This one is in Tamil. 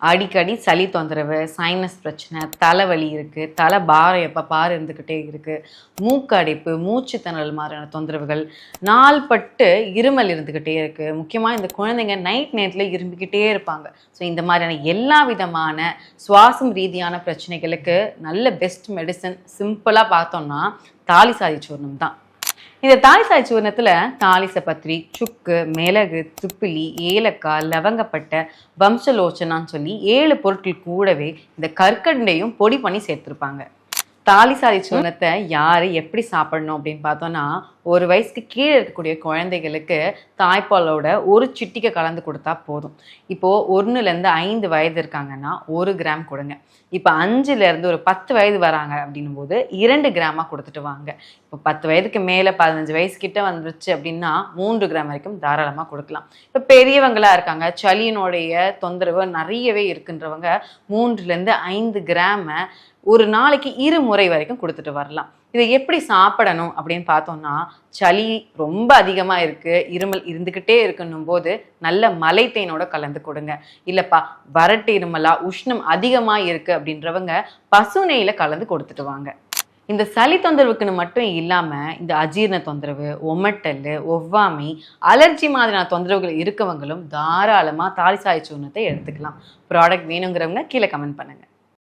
அடிக்கடி சளி தொந்தரவு, சைனஸ் பிரச்சனை, தலைவலி இருக்குது, தலை பாரம் எப்போ பாரு இருந்துக்கிட்டே இருக்குது, மூக்கு அடைப்பு, மூச்சு திணறல் மாதிரியான தொந்தரவுகள், நாள்பட்டு இருமல் இருந்துக்கிட்டே இருக்குது. முக்கியமாக இந்த குழந்தைங்க நைட் நேரத்தில் இரும்பிக்கிட்டே இருப்பாங்க. ஸோ இந்த மாதிரியான எல்லா விதமான சுவாசம் ரீதியான பிரச்சனைகளுக்கு நல்ல பெஸ்ட் மெடிசன் சிம்பிளாக பார்த்தோம்னா தாலிசாதி சூர்ணம் தான். இந்த தாலிசாதி சூர்ணத்தில் தாலிசப்பத்திரி, சுக்கு, மிளகு, திப்பிலி, ஏலக்காய், லவங்கப்பட்டை, வம்சலோச்சனான்னு சொல்லி 7 பொருட்கள் கூடவே இந்த கற்கண்டையும் பொடி பண்ணி சேர்த்துருப்பாங்க. தாலிசாதி சூர்ணத்தை யார் எப்படி சாப்பிடணும் அப்படின்னு பார்த்தோன்னா, 1 வயசுக்கு கீழே இருக்கக்கூடிய குழந்தைகளுக்கு தாய்ப்பாலோட 1 சிட்டிகை கலந்து கொடுத்தா போதும். இப்போது 1லேருந்து 5 வயது இருக்காங்கன்னா 1 கிராம் கொடுங்க. இப்போ 5லேருந்து ஒரு 10 வயது வராங்க அப்படின்னும் போது 2 கிராமாக கொடுத்துட்டு வாங்க. இப்போ 10 வயதுக்கு மேலே 15 வயசுக்கிட்ட வந்துருச்சு அப்படின்னா 3 கிராம் வரைக்கும் தாராளமாக கொடுக்கலாம். இப்போ பெரியவங்களாக இருக்காங்க, சளியினுடைய தொந்தரவு நிறையவே இருக்குன்றவங்க 3லேருந்து 5 கிராமை ஒரு நாளைக்கு 2 முறை வரைக்கும் கொடுத்துட்டு வரலாம். இதை எப்படி சாப்பிடணும் அப்படின்னு பார்த்தோம்னா, சளி ரொம்ப அதிகமாக இருக்குது, இருமல் இருந்துக்கிட்டே இருக்குன்னும் போது நல்ல மலை தேனோட கலந்து கொடுங்க. இல்லைப்பா வறட்டு இருமலா, உஷ்ணம் அதிகமாக இருக்குது அப்படின்றவங்க பசு நெய்யில் கலந்து கொடுத்துட்டு வாங்க. இந்த சளி தொந்தரவுக்குன்னு மட்டும் இல்லாமல் இந்த அஜீரண தொந்தரவு, ஒமட்டல், ஒவ்வாமை, அலர்ஜி மாதிரியான தொந்தரவுகள் இருக்கவங்களும் தாராளமாக தாலிசாதி சூர்ணத்தை எடுத்துக்கலாம். ப்ராடக்ட் வேணுங்கிறவங்க கீழே கமெண்ட் பண்ணுங்கள்.